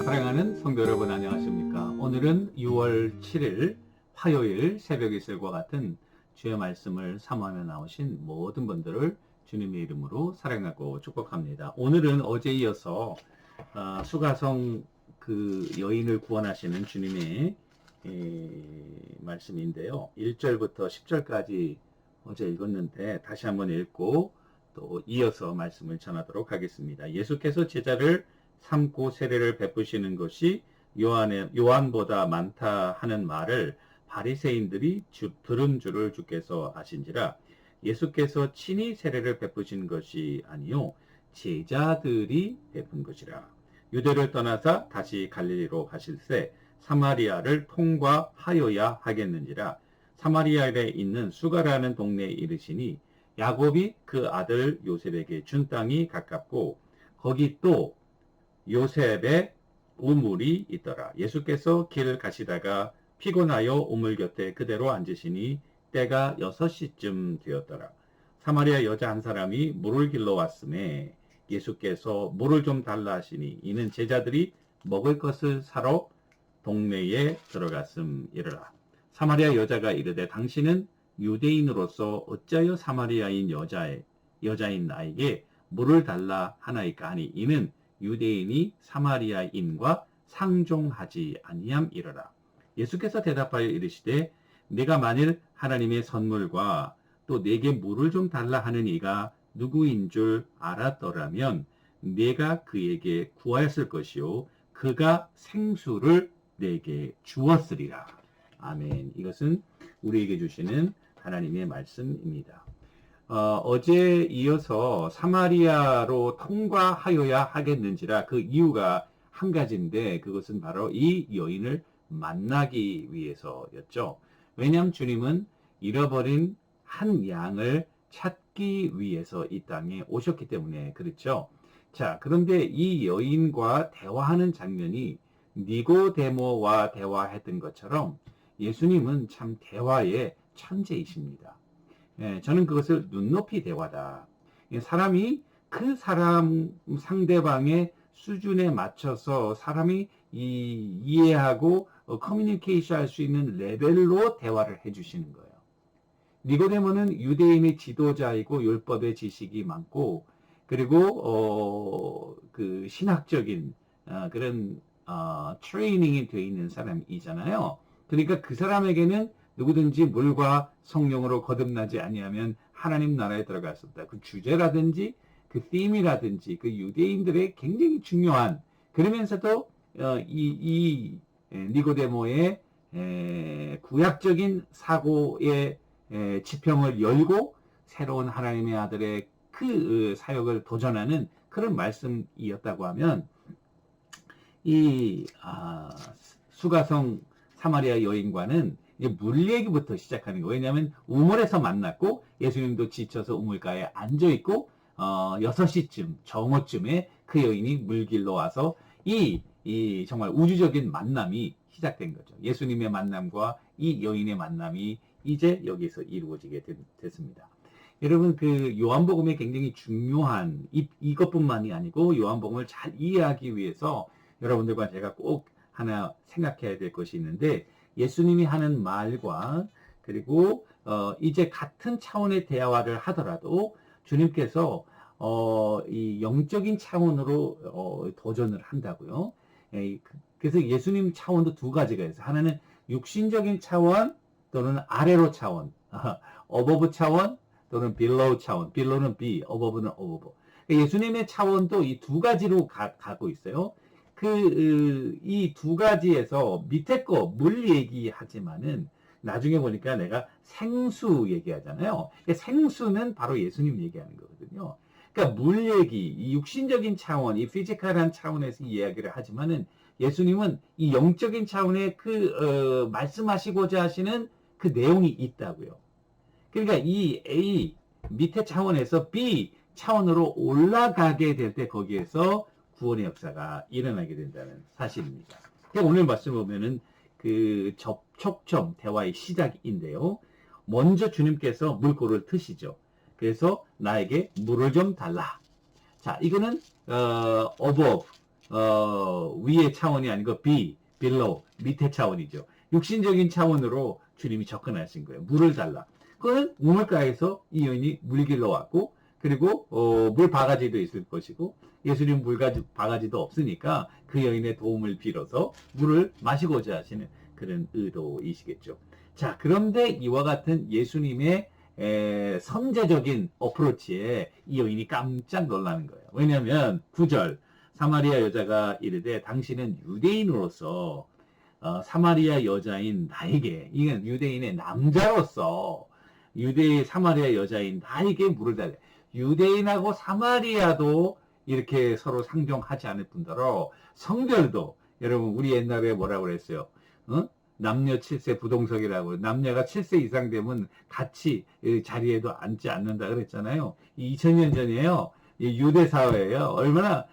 사랑하는 성도 여러분 안녕하십니까? 오늘은 6월 7일 화요일 새벽 이슬과 같은 주의 말씀을 사모하며 나오신 모든 분들을 주님의 이름으로 사랑하고 축복합니다. 오늘은 어제 이어서 수가성 그 여인을 구원하시는 주님의 말씀인데요. 1절부터 10절까지 어제 읽었는데 다시 한번 읽고 또 이어서 말씀을 전하도록 하겠습니다. 예수께서 제자를 삼고 세례를 베푸시는 것이 요한보다 많다 하는 말을 바리새인들이 들은 줄을 주께서 아신지라. 예수께서 친히 세례를 베푸신 것이 아니요 제자들이 베푼 것이라. 유대를 떠나사 다시 갈릴리로 가실새 사마리아를 통과하여야 하겠는지라. 사마리아에 있는 수가라는 동네에 이르시니 야곱이 그 아들 요셉에게 준 땅이 가깝고 거기 또 요셉의 우물이 있더라. 예수께서 길을 가시다가 피곤하여 우물 곁에 그대로 앉으시니 때가 6시쯤 되었더라. 사마리아 여자 한 사람이 물을 길러 왔음에 예수께서 물을 좀 달라 하시니 이는 제자들이 먹을 것을 사러 동네에 들어갔음이라. 사마리아 여자가 이르되 당신은 유대인으로서 어찌하여 사마리아인 여자인 나에게 물을 달라 하나이까 하니 이는 유대인이 사마리아인과 상종하지 아니함이러라. 예수께서 대답하여 이르시되 내가 만일 하나님의 선물과 또 내게 물을 좀 달라 하는 이가 누구인 줄 알았더라면 내가 그에게 구하였을 것이요 그가 생수를 내게 주었으리라. 아멘. 이것은 우리에게 주시는 하나님의 말씀입니다. 어제 이어서 사마리아로 통과하여야 하겠는지라 그 이유가 한 가지인데 그것은 바로 이 여인을 만나기 위해서였죠. 왜냐하면 주님은 잃어버린 한 양을 찾기 위해서 이 땅에 오셨기 때문에 그렇죠. 자, 그런데 이 여인과 대화하는 장면이 니고데모와 대화했던 것처럼 예수님은 참 대화의 천재이십니다. 저는 그것을 눈높이 대화다. 사람이 그 사람 상대방의 수준에 맞춰서 사람이 이해하고 커뮤니케이션 할 수 있는 레벨로 대화를 해주시는 거예요. 니고데모는 유대인의 지도자이고 율법의 지식이 많고 그리고 그 신학적인 그런 트레이닝이 되어 있는 사람이잖아요. 그러니까 그 사람에게는 누구든지 물과 성령으로 거듭나지 아니하면 하나님 나라에 들어갈 수 없다. 그 주제라든지 그 팀이라든지 그 유대인들의 굉장히 중요한 그러면서도 이 니고데모의 구약적인 사고의 지평을 열고 새로운 하나님의 아들의 그 사역을 도전하는 그런 말씀이었다고 하면 이 수가성 사마리아 여인과는 이제 물 얘기부터 시작하는 거예요. 왜냐하면 우물에서 만났고 예수님도 지쳐서 우물가에 앉아있고 6시쯤 정오쯤에 그 여인이 물길로 와서 이 정말 우주적인 만남이 시작된 거죠. 예수님의 만남과 이 여인의 만남이 이제 여기서 이루어지게 됐습니다. 여러분 그 요한복음에 굉장히 중요한 이것뿐만이 아니고 요한복음을 잘 이해하기 위해서 여러분들과 제가 꼭 하나 생각해야 될 것이 있는데 예수님이 하는 말과 그리고 이제 같은 차원의 대화를 하더라도 주님께서 이 영적인 차원으로 도전을 한다고요. 그래서 예수님 차원도 두 가지가 있어요. 하나는 육신적인 차원 또는 아래로 차원, 어버브 차원 또는 빌로우 차원. 빌로우는 비, 어버브는 어버브. 예수님의 차원도 이 두 가지로 가고 있어요. 이 두 가지에서 밑에 거 물 얘기하지만은 나중에 보니까 내가 생수 얘기하잖아요. 생수는 바로 예수님 얘기하는 거거든요. 그러니까 물 얘기, 이 육신적인 차원, 이 피지컬한 차원에서 이야기를 하지만은 예수님은 이 영적인 차원의 말씀하시고자 하시는 그 내용이 있다고요. 그러니까 이 A 밑에 차원에서 B 차원으로 올라가게 될 때 거기에서 구원의 역사가 일어나게 된다는 사실입니다. 오늘 말씀 보면은 그 접촉점 대화의 시작인데요. 먼저 주님께서 물고를 트시죠. 그래서 나에게 물을 좀 달라. 자, 이거는 above 위의 차원이 아니고 below, 밑에 차원이죠. 육신적인 차원으로 주님이 접근하신 거예요. 물을 달라. 그거는 우물가에서 이 여인이 물 길러 왔고, 그리고 물 바가지도 있을 것이고, 예수님 물 바가지도 없으니까 그 여인의 도움을 빌어서 물을 마시고자 하시는 그런 의도이시겠죠. 자, 그런데 이와 같은 예수님의 선제적인 어프로치에 이 여인이 깜짝 놀라는 거예요. 왜냐하면 9절 사마리아 여자가 이르되 당신은 유대인으로서 사마리아 여자인 나에게, 이건 유대인의 남자로서 유대인 사마리아 여자인 나에게 물을 달래. 유대인하고 사마리아도 이렇게 서로 상종하지 않을 뿐더러 성별도, 여러분 우리 옛날에 뭐라고 그랬어요? 남녀 7세 부동석이라고, 남녀가 7세 이상 되면 같이 자리에도 앉지 않는다 그랬잖아요. 2000년 전이에요. 유대 사회예요. 얼마나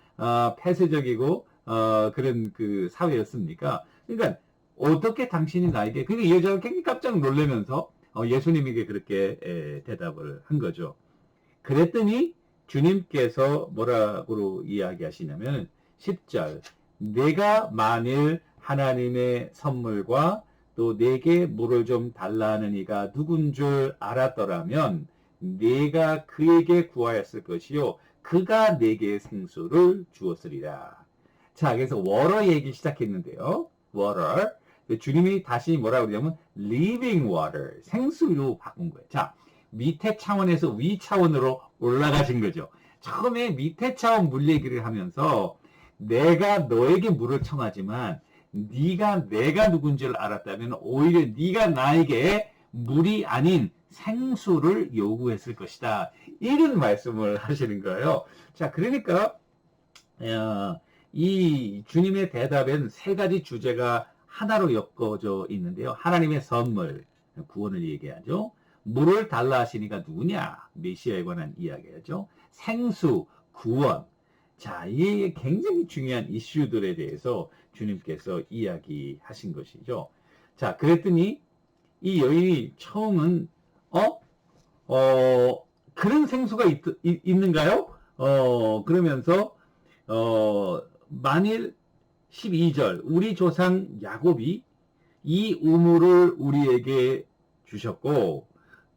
폐쇄적이고 그런 그 사회였습니까? 그러니까 어떻게 당신이 나에게, 그러니까 이 여자가 굉장히 깜짝 놀라면서 예수님에게 그렇게 대답을 한 거죠. 그랬더니 주님께서 뭐라고 이야기하시냐면 10절 내가 만일 하나님의 선물과 또 내게 물을 좀 달라는 이가 누군 줄 알았더라면 내가 그에게 구하였을 것이요 그가 내게 생수를 주었으리라. 자, 그래서 water 얘기 시작했는데요. water. 주님이 다시 뭐라고 그러냐면 living water, 생수로 바꾼 거예요. 자, 밑에 차원에서 위 차원으로 올라가신 거죠. 처음에 밑에 차원 물 얘기를 하면서 내가 너에게 물을 청하지만 네가 내가 누군지를 알았다면 오히려 네가 나에게 물이 아닌 생수를 요구했을 것이다. 이런 말씀을 하시는 거예요. 자, 그러니까 이 주님의 대답엔 세 가지 주제가 하나로 엮어져 있는데요. 하나님의 선물, 구원을 얘기하죠. 물을 달라 하시니까 누구냐? 메시아에 관한 이야기하죠. 생수, 구원. 자, 이 굉장히 중요한 이슈들에 대해서 주님께서 이야기하신 것이죠. 자, 그랬더니 이 여인이 처음은 그런 생수가 있는가요? 그러면서 만일 12절 우리 조상 야곱이 이 우물을 우리에게 주셨고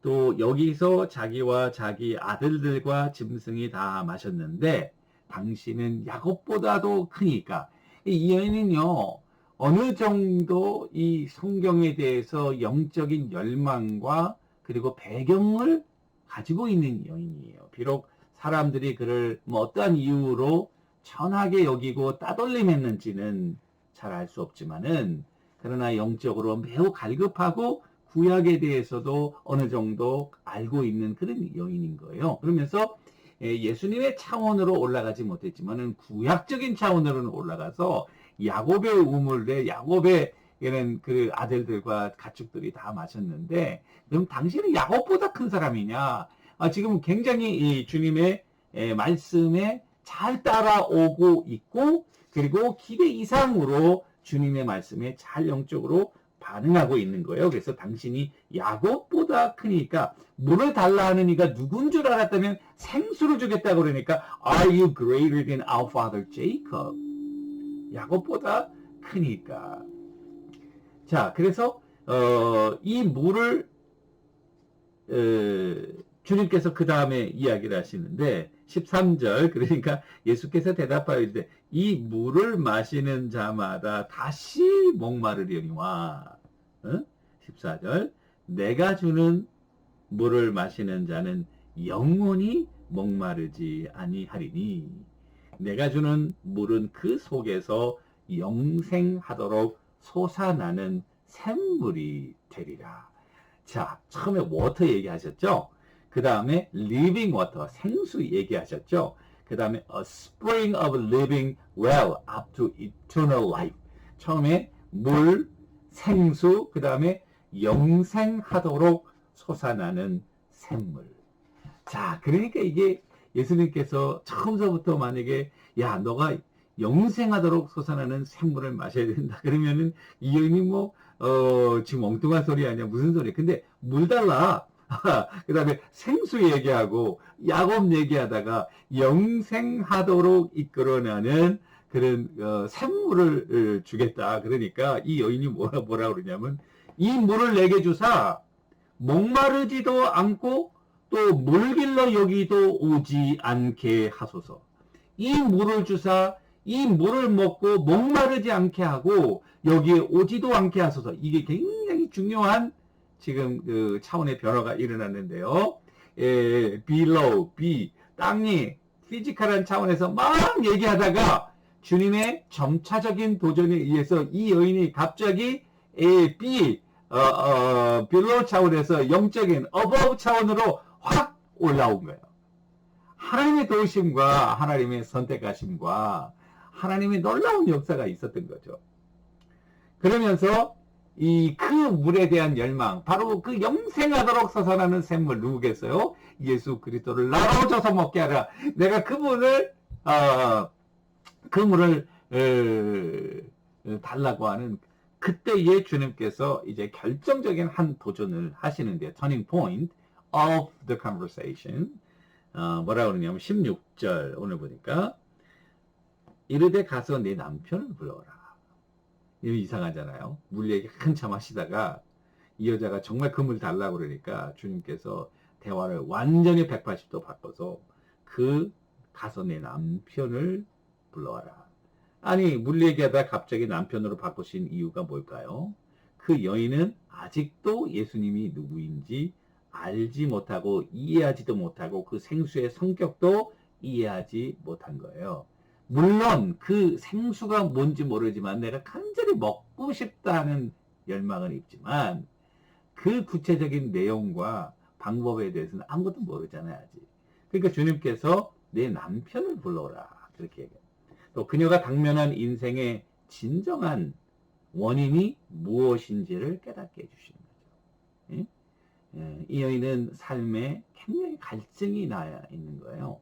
또 여기서 자기와 자기 아들들과 짐승이 다 마셨는데 당신은 야곱보다도 크니까 이 여인은요 어느 정도 이 성경에 대해서 영적인 열망과 그리고 배경을 가지고 있는 여인이에요. 비록 사람들이 그를 뭐 어떠한 이유로 천하게 여기고 따돌림했는지는 잘 알 수 없지만은 그러나 영적으로 매우 갈급하고 구약에 대해서도 어느 정도 알고 있는 그런 여인인 거예요. 그러면서 예수님의 차원으로 올라가지 못했지만은 구약적인 차원으로는 올라가서 야곱의 우물에 야곱의 이런 그 아들들과 가축들이 다 마셨는데 그럼 당신은 야곱보다 큰 사람이냐? 지금 굉장히 이 주님의 말씀에 잘 따라오고 있고 그리고 기대 이상으로 주님의 말씀에 잘 영적으로 반응하고 있는 거예요. 그래서 당신이 야곱보다 크니까 물을 달라 하는 이가 누군 줄 알았다면 생수를 주겠다고 그러니까 Are you greater than our father Jacob? 야곱보다 크니까. 자, 그래서 이 물을 주님께서 그 다음에 이야기를 하시는데 13절 그러니까 예수께서 대답하여 이르되 이 물을 마시는 자마다 다시 목마르려니와 14절 내가 주는 물을 마시는 자는 영원히 목마르지 아니하리니 내가 주는 물은 그 속에서 영생하도록 솟아나는 샘물이 되리라. 자, 처음에 워터 얘기하셨죠? 그 다음에 living water, 생수 얘기하셨죠? 그 다음에 a spring of living well up to eternal life. 처음에 물, 생수, 그 다음에 영생하도록 솟아나는 샘물. 자, 그러니까 이게 예수님께서 처음서부터 만약에 야, 너가 영생하도록 솟아나는 샘물을 마셔야 된다. 그러면은 이 여인이 뭐 지금 엉뚱한 소리 아니야? 무슨 소리야? 근데 물 달라. 그 다음에 생수 얘기하고 야곱 얘기하다가 영생하도록 이끌어내는 그런 샘물을 주겠다. 그러니까 이 여인이 뭐라 그러냐면 이 물을 내게 주사 목마르지도 않고 또 물길러 여기도 오지 않게 하소서. 이 물을 주사 이 물을 먹고 목마르지 않게 하고 여기에 오지도 않게 하소서. 이게 굉장히 중요한 지금 그 차원의 변화가 일어났는데요. below, 땅이 피지컬한 차원에서 막 얘기하다가 주님의 점차적인 도전에 의해서 이 여인이 갑자기 below 차원에서 영적인 above 차원으로 확 올라온 거예요. 하나님의 도우심과 하나님의 선택하심과 하나님의 놀라운 역사가 있었던 거죠. 그러면서 그 물에 대한 열망, 바로 그 영생하도록 솟아나는 샘물 누구겠어요? 예수 그리스도를 나로 줘서 먹게 하라. 내가 그분을 그 물을 달라고 하는 그때의 주님께서 이제 결정적인 한 도전을 하시는데요. Turning point of the conversation. 뭐라 그러냐면 16절 오늘 보니까 이르되 가서 내 남편을 불러오라. 이거 이상하잖아요. 물 얘기 한참 하시다가 이 여자가 정말 그 물 달라고 그러니까 주님께서 대화를 완전히 180도 바꿔서 가서 내 남편을 불러와라. 아니 물 얘기하다 갑자기 남편으로 바꾸신 이유가 뭘까요? 그 여인은 아직도 예수님이 누구인지 알지 못하고 이해하지도 못하고 그 생수의 성격도 이해하지 못한 거예요. 물론 그 생수가 뭔지 모르지만 내가 간절히 먹고 싶다는 열망은 있지만 그 구체적인 내용과 방법에 대해서는 아무것도 모르잖아요 아직. 그러니까 주님께서 내 남편을 불러오라 그렇게 얘기해요. 또 그녀가 당면한 인생의 진정한 원인이 무엇인지를 깨닫게 해주시는 거죠. 이 여인은 삶에 굉장히 갈증이 나 있는 거예요.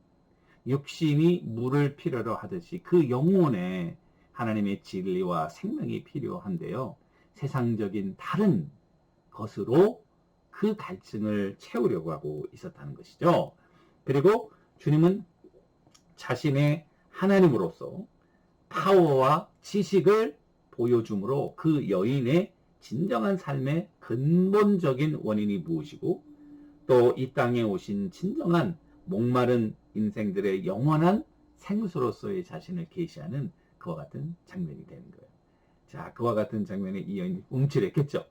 육신이 물을 필요로 하듯이 그 영혼에 하나님의 진리와 생명이 필요한데요. 세상적인 다른 것으로 그 갈증을 채우려고 하고 있었다는 것이죠. 그리고 주님은 자신의 하나님으로서 파워와 지식을 보여줌으로 그 여인의 진정한 삶의 근본적인 원인이 무엇이고 또 이 땅에 오신 진정한 목마른 인생들의 영원한 생수로서의 자신을 계시하는 그와 같은 장면이 되는 거예요. 자, 그와 같은 장면에 이 여인이 움찔했겠죠.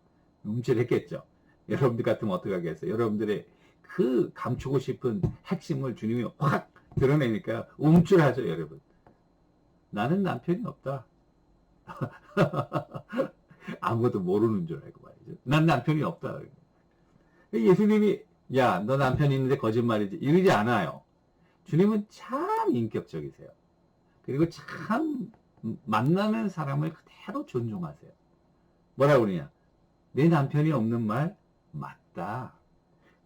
여러분들 같으면 어떻게 하겠어요? 여러분들의 그 감추고 싶은 핵심을 주님이 확 드러내니까 움찔하죠, 여러분. 나는 남편이 없다. 아무것도 모르는 줄 알고 말이죠. 난 남편이 없다. 예수님이 야, 너 남편 있는데 거짓말이지. 이러지 않아요. 주님은 참 인격적이세요. 그리고 참 만나는 사람을 그대로 존중하세요. 뭐라고 그러냐? 내 남편이 없는 말 맞다.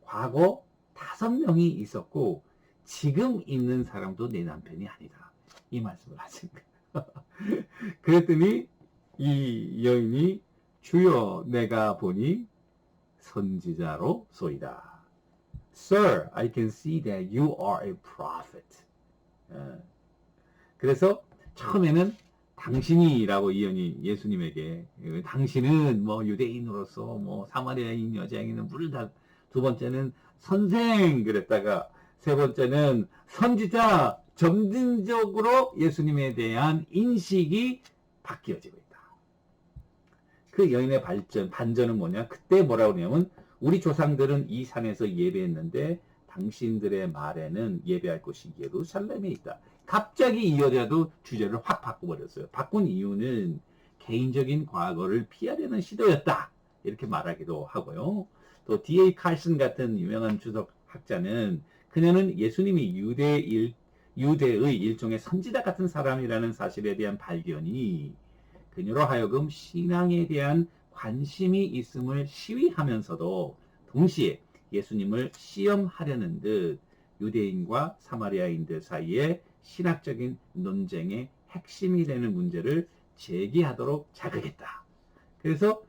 과거 5명이 있었고 지금 있는 사람도 내 남편이 아니다. 이 말씀을 하십니다. 그랬더니 이 여인이 주여 내가 보니 선지자로 소이다. Sir, I can see that you are a prophet. 그래서 처음에는 당신이라고 이 여인이 예수님에게 당신은 뭐 유대인으로서 뭐 사마리아인 여자에게는 물을 다 두 번째는 선생 그랬다가 세 번째는 선지자 점진적으로 예수님에 대한 인식이 바뀌어지고 있다. 그 여인의 반전은 뭐냐? 그때 뭐라고 하냐면 우리 조상들은 이 산에서 예배했는데 당신들의 말에는 예배할 곳이 예루살렘에 있다. 갑자기 이 여자도 주제를 확 바꿔버렸어요. 바꾼 이유는 개인적인 과거를 피하려는 시도였다. 이렇게 말하기도 하고요. 또 D.A. 칼슨 같은 유명한 주석학자는 그녀는 예수님이 유대의 일종의 선지자 같은 사람이라는 사실에 대한 발견이 그녀로 하여금 신앙에 대한 관심이 있음을 시위하면서도 동시에 예수님을 시험하려는 듯 유대인과 사마리아인들 사이에 신학적인 논쟁의 핵심이 되는 문제를 제기하도록 자극했다. 그래서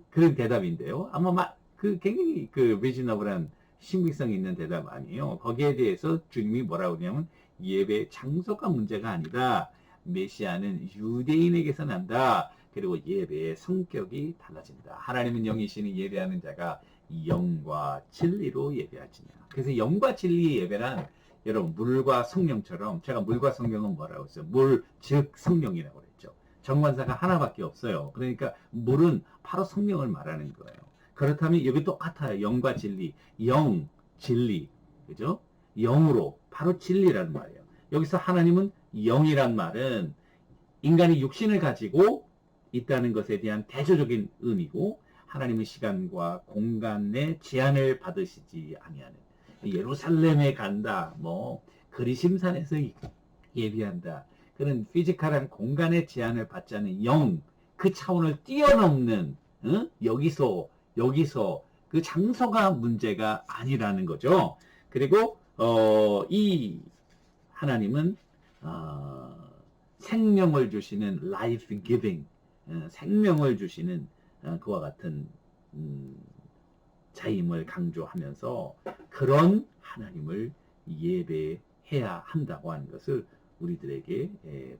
그런 대답인데요. 아마 굉장히 리즈너블한 신빙성 있는 대답 아니에요. 거기에 대해서 주님이 뭐라고 하냐면 예배 장소가 문제가 아니다. 메시아는 유대인에게서 난다. 그리고 예배의 성격이 달라진다. 하나님은 영이시니 예배하는 자가 영과 진리로 예배하지냐. 그래서 영과 진리의 예배란 여러분 물과 성령처럼 제가 물과 성령은 뭐라고 했어요? 물, 즉 성령이라고 그랬죠. 정관사가 하나밖에 없어요. 그러니까 물은 바로 성령을 말하는 거예요. 그렇다면 여기 똑같아요. 영과 진리. 영, 진리. 그죠? 영으로 바로 진리라는 말이에요. 여기서 하나님은 영이란 말은 인간이 육신을 가지고 있다는 것에 대한 대조적인 의미고 하나님은 시간과 공간의 제한을 받으시지 아니하는 예루살렘에 간다, 뭐 그리심산에서 예비한다. 그런 피지컬한 공간의 제한을 받지 않는 영, 그 차원을 뛰어넘는 여기서 그 장소가 문제가 아니라는 거죠. 그리고 이 하나님은 생명을 주시는 life giving, 생명을 주시는 그와 같은 자임을 강조하면서 그런 하나님을 예배해야 한다고 하는 것을 우리들에게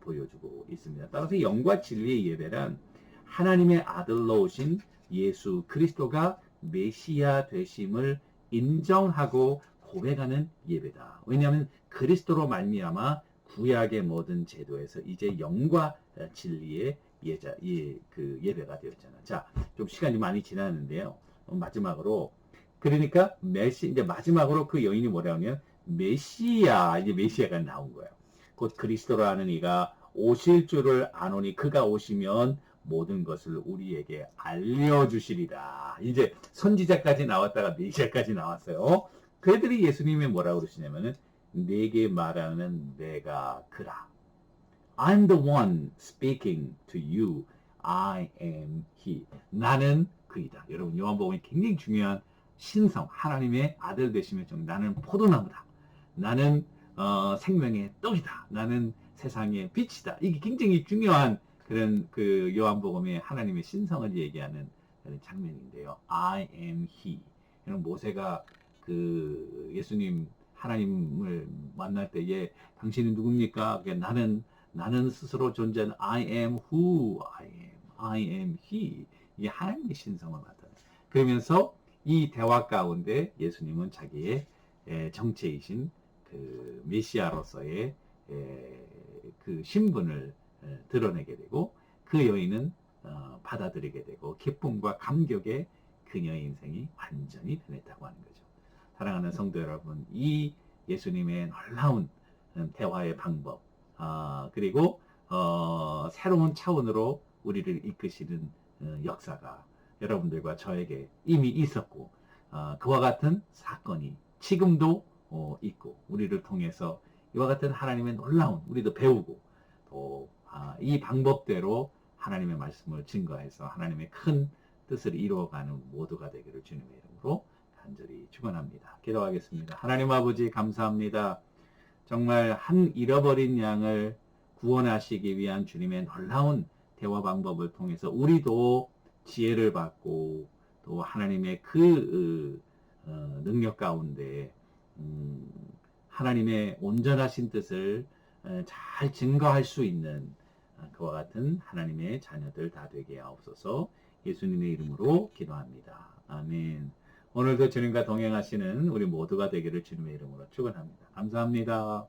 보여주고 있습니다. 따라서 영과 진리의 예배란 하나님의 아들로 오신 예수 그리스도가 메시아 되심을 인정하고 고백하는 예배다. 왜냐하면 그리스도로 말미암아 구약의 모든 제도에서 이제 영과 진리의 예배가 되었잖아요. 자, 좀 시간이 많이 지났는데요. 마지막으로 그러니까 이제 마지막으로 그 여인이 뭐라고 하면 이제 메시아가 나온 거예요. 곧 그리스도라는 이가 오실 줄을 아노니 그가 오시면 모든 것을 우리에게 알려주시리라. 이제 선지자까지 나왔다가 메시아까지 나왔어요. 그들이 예수님이 뭐라고 그러시냐면은 내게 말하는 내가 그라. I'm the one speaking to you. I am he. 나는 그이다. 여러분 요한복음이 굉장히 중요한 신성, 하나님의 아들 되심의 정. 나는 포도나무다. 나는 생명의 떡이다. 나는 세상의 빛이다. 이게 굉장히 중요한 그런 그 요한복음의 하나님의 신성을 얘기하는 그런 장면인데요. I am he. 모세가 그 예수님 하나님을 만날 때에 당신은 누굽니까? 나는 스스로 존재하는 I am who I am. I am he. 이게 하나님의 신성을 나타내요. 그러면서 이 대화 가운데 예수님은 자기의 정체이신 그 메시아로서의 그 신분을 드러내게 되고 그 여인은 받아들이게 되고 기쁨과 감격에 그녀의 인생이 완전히 변했다고 하는 거죠. 사랑하는 성도 여러분, 이 예수님의 놀라운 대화의 방법 그리고 새로운 차원으로 우리를 이끄시는 역사가 여러분들과 저에게 이미 있었고 그와 같은 사건이 지금도 있고 우리를 통해서 이와 같은 하나님의 놀라운 우리도 배우고 또 이 방법대로 하나님의 말씀을 증거해서 하나님의 큰 뜻을 이루어가는 모두가 되기를 주님의 이름으로 간절히 축원합니다. 기도하겠습니다. 하나님 아버지 감사합니다. 정말 한 잃어버린 양을 구원하시기 위한 주님의 놀라운 대화 방법을 통해서 우리도 지혜를 받고 또 하나님의 그 능력 가운데 하나님의 온전하신 뜻을 잘 증거할 수 있는 그와 같은 하나님의 자녀들 다 되게 하옵소서. 예수님의 이름으로 기도합니다. 아멘. 오늘도 주님과 동행하시는 우리 모두가 되기를 주님의 이름으로 축원합니다. 감사합니다.